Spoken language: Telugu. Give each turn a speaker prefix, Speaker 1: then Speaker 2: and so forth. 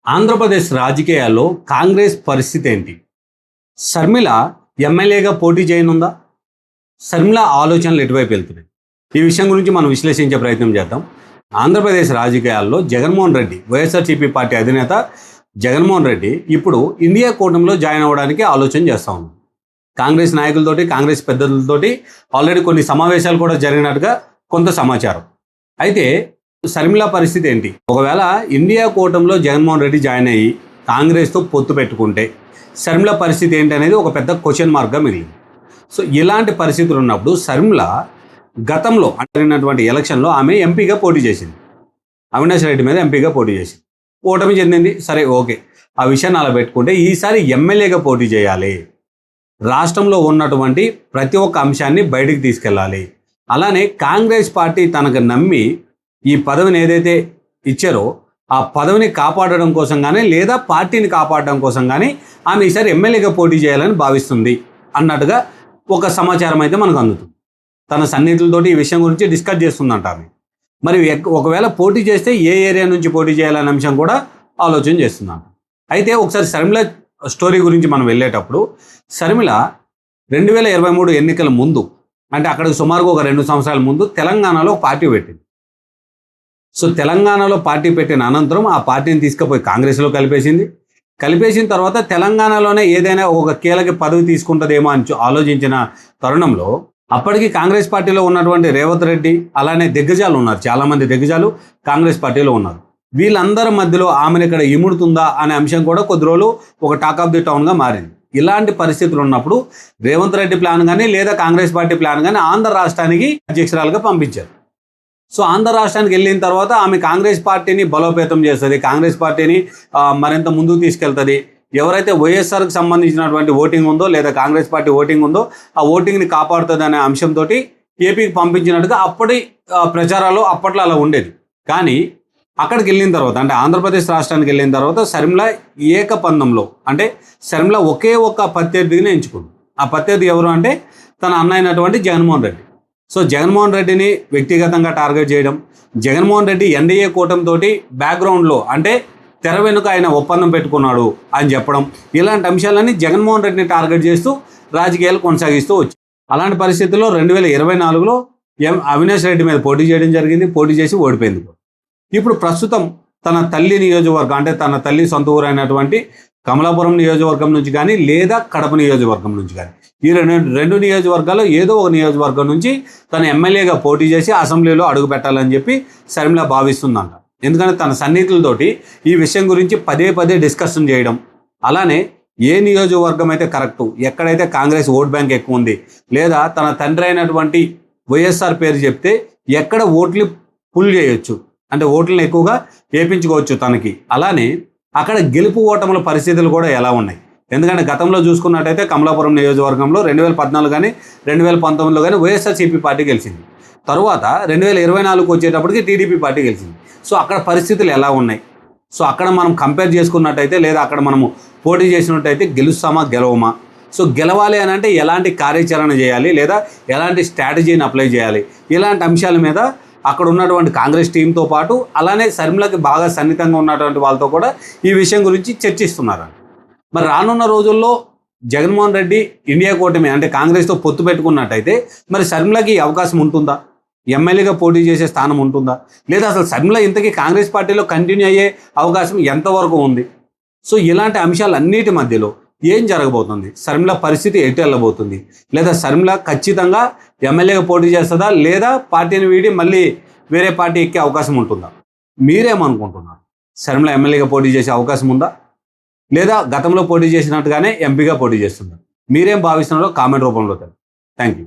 Speaker 1: ఆంధ్రప్రదేశ్ రాజకీయాల్లో కాంగ్రెస్ పరిస్థితి ఏంటి? షర్మిల ఎమ్మెల్యేగా పోటీ చేయనుందా? షర్మిల ఆలోచనలు ఎటువైపు వెళ్తున్నాయి? ఈ విషయం గురించి మనం విశ్లేషించే ప్రయత్నం చేద్దాం. ఆంధ్రప్రదేశ్ రాజకీయాల్లో జగన్మోహన్ రెడ్డి, వైఎస్ఆర్సీపీ పార్టీ అధినేత జగన్మోహన్ రెడ్డి ఇప్పుడు ఇండియా కూటమిలో జాయిన్ అవ్వడానికి ఆలోచన చేస్తూ ఉన్నారు. కాంగ్రెస్ నాయకులతోటి, కాంగ్రెస్ పెద్దలతోటి ఆల్రెడీ కొన్ని సమావేశాలు కూడా జరిగినట్టుగా కొంత సమాచారం. అయితే షర్మిల పరిస్థితి ఏంటి? ఒకవేళ ఇండియా కూటమిలో జగన్మోహన్ రెడ్డి జాయిన్ అయ్యి కాంగ్రెస్తో పొత్తు పెట్టుకుంటే షర్మిల పరిస్థితి ఏంటి అనేది ఒక పెద్ద క్వశ్చన్ మార్క్గా మిగిలింది. సో ఇలాంటి పరిస్థితులు ఉన్నప్పుడు షర్మిల గతంలో జరిగినటువంటి ఎలక్షన్లో ఆమె ఎంపీగా పోటీ చేసింది. అవినాష్ రెడ్డి మీద ఎంపీగా పోటీ చేసింది, ఓటమి చెందింది. సరే, ఓకే, ఆ విషయాన్ని అలా పెట్టుకుంటే ఈసారి ఎమ్మెల్యేగా పోటీ చేయాలి. రాష్ట్రంలో ఉన్నటువంటి ప్రతి ఒక్క అంశాన్ని బయటికి తీసుకెళ్ళాలి. అలానే కాంగ్రెస్ పార్టీ తనకు నమ్మి ఈ పదవిని ఏదైతే ఇచ్చారో ఆ పదవిని కాపాడడం కోసం కానీ లేదా పార్టీని కాపాడడం కోసం కానీ ఆమె ఈసారి ఎమ్మెల్యేగా పోటీ చేయాలని భావిస్తుంది అన్నట్టుగా ఒక సమాచారం అయితే మనకు అందుతుంది. తన సన్నిహితులతోటి ఈ విషయం గురించి డిస్కస్ చేస్తుందంట ఆమె. మరి ఒకవేళ పోటీ చేస్తే ఏ ఏరియా నుంచి పోటీ చేయాలనే అంశం కూడా ఆలోచన చేస్తుందంట. అయితే ఒకసారి షర్మిల స్టోరీ గురించి మనం వెళ్ళేటప్పుడు షర్మిల 2023 ఎన్నికల ముందు, అంటే అక్కడికి సుమారుగా ఒక 2 సంవత్సరాల ముందు తెలంగాణలో పార్టీ పెట్టింది. సో తెలంగాణలో పార్టీ పెట్టిన అనంతరం ఆ పార్టీని తీసుకుపోయి కాంగ్రెస్లో కలిపేసిన తర్వాత తెలంగాణలోనే ఏదైనా ఒక కీలక పదవి తీసుకుంటుందేమో అని ఆలోచించిన తరుణంలో అప్పటికి కాంగ్రెస్ పార్టీలో ఉన్నటువంటి రేవంత్ రెడ్డి అలానే దిగ్గజాలు ఉన్నారు, చాలామంది దిగ్గజాలు కాంగ్రెస్ పార్టీలో ఉన్నారు. వీళ్ళందరి మధ్యలో ఆమెను ఇక్కడ ఇముడుతుందా అనే అంశం కూడా కొద్ది రోజులు ఒక టాక్ ఆఫ్ ది టౌన్గా మారింది. ఇలాంటి పరిస్థితులు ఉన్నప్పుడు రేవంత్ రెడ్డి ప్లాన్ కానీ లేదా కాంగ్రెస్ పార్టీ ప్లాన్ కానీ ఆంధ్ర రాష్ట్రానికి అధ్యక్షురాలుగా పంపించారు. సో ఆంధ్ర రాష్ట్రానికి వెళ్ళిన తర్వాత ఆమె కాంగ్రెస్ పార్టీని బలోపేతం చేస్తుంది, కాంగ్రెస్ పార్టీని మరింత ముందుకు తీసుకెళ్తుంది. ఎవరైతే వైఎస్ఆర్కి సంబంధించినటువంటి ఓటింగ్ ఉందో లేదా కాంగ్రెస్ పార్టీ ఓటింగ్ ఉందో ఆ ఓటింగ్ని కాపాడుతుంది అనే అంశంతో ఏపీకి పంపించినట్టుగా అప్పటి ప్రచారాలు అప్పట్లో అలా ఉండేది. కానీ అక్కడికి వెళ్ళిన తర్వాత, అంటే ఆంధ్రప్రదేశ్ రాష్ట్రానికి వెళ్ళిన తర్వాత షర్మిల ఏకపందంలో, అంటే షర్మిల ఒకే ఒక్క ప్రత్యర్థిని ఎంచుకుంది. ఆ ప్రత్యర్థి ఎవరు అంటే తన అన్న అయినటువంటి జగన్మోహన్ రెడ్డి. సో జగన్మోహన్ రెడ్డిని వ్యక్తిగతంగా టార్గెట్ చేయడం, జగన్మోహన్ రెడ్డి ఎన్డీఏ కూటమితోటి బ్యాక్గ్రౌండ్లో అంటే తెర వెనుక ఆయన ఒప్పందం పెట్టుకున్నాడు అని చెప్పడం, ఇలాంటి అంశాలన్నీ జగన్మోహన్ రెడ్డిని టార్గెట్ చేస్తూ రాజకీయాలు కొనసాగిస్తూ వచ్చాయి. అలాంటి పరిస్థితుల్లో 2024లో అవినాష్ రెడ్డి మీద పోటీ చేయడం జరిగింది. పోటీ చేసి ఓడిపోయింది. ఇప్పుడు ప్రస్తుతం తన తల్లి నియోజకవర్గం, అంటే తన తల్లి సొంత ఊరు అయినటువంటి కమలాపురం నియోజకవర్గం నుంచి కానీ లేదా కడప నియోజకవర్గం నుంచి కానీ ఈ రెండు నియోజకవర్గాల్లో ఏదో ఒక నియోజకవర్గం నుంచి తన ఎమ్మెల్యేగా పోటీ చేసి అసెంబ్లీలో అడుగు పెట్టాలని చెప్పి షర్మిల భావిస్తుందంట. ఎందుకంటే తన సన్నిహితులతోటి ఈ విషయం గురించి పదే డిస్కషన్ చేయడం, అలానే ఏ నియోజకవర్గం అయితే కరెక్టు, ఎక్కడైతే కాంగ్రెస్ ఓట్ బ్యాంక్ ఎక్కువ ఉంది, లేదా తన తండ్రి అయినటువంటి వైఎస్ఆర్ పేరు చెప్తే ఎక్కడ ఓట్లు పుల్ చేయొచ్చు, అంటే ఓట్లను ఎక్కువగా వేయించుకోవచ్చు తనకి. అలానే అక్కడ గెలుపు ఓటముల పరిస్థితులు కూడా ఎలా ఉన్నాయి. ఎందుకంటే గతంలో చూసుకున్నట్టయితే కమలాపురం నియోజకవర్గంలో 2014 కానీ 2019లో కానీ వైఎస్ఆర్సీపీ పార్టీ గెలిచింది. తరువాత 2024 వచ్చేటప్పటికి టీడీపీ పార్టీ గెలిచింది. సో అక్కడ పరిస్థితులు ఎలా ఉన్నాయి, సో అక్కడ మనం కంపేర్ చేసుకున్నట్టయితే లేదా అక్కడ మనము పోటీ చేసినట్టయితే గెలుస్తామా గెలవమా, సో గెలవాలి అని అంటే ఎలాంటి కార్యాచరణ చేయాలి లేదా ఎలాంటి స్ట్రాటజీని అప్లై చేయాలి, ఇలాంటి అంశాల మీద అక్కడ ఉన్నటువంటి కాంగ్రెస్ టీంతో పాటు అలానే షర్మిలకి బాగా సన్నిహితంగా ఉన్నటువంటి వాళ్ళతో కూడా ఈ విషయం గురించి చర్చిస్తున్నారు. మరి రానున్న రోజుల్లో జగన్మోహన్ రెడ్డి ఇండియా కూటమి అంటే కాంగ్రెస్తో పొత్తు పెట్టుకున్నట్టయితే మరి షర్మిలకి అవకాశం ఉంటుందా? ఎమ్మెల్యేగా పోటీ చేసే స్థానం ఉంటుందా? లేదా అసలు షర్మిల ఇంతకీ కాంగ్రెస్ పార్టీలో కంటిన్యూ అయ్యే అవకాశం ఎంతవరకు ఉంది? సో ఇలాంటి అంశాలన్నిటి మధ్యలో ఏం జరగబోతుంది, షర్మిల పరిస్థితి ఎటు వెళ్ళబోతుంది, లేదా షర్మిల ఖచ్చితంగా ఎమ్మెల్యేగా పోటీ చేస్తుందా లేదా పార్టీని వీడి మళ్ళీ వేరే పార్టీ ఎక్కే అవకాశం ఉంటుందా? మీరేమనుకుంటున్నారు? షర్మిల ఎమ్మెల్యేగా పోటీ చేసే అవకాశం ఉందా లేదా గతంలో పోటీ చేసినట్టుగానే ఎంపీగా పోటీ చేస్తుందా? మీరేం భావిస్తున్నారో కామెంట్ రూపంలో తెలియదు. Thank you.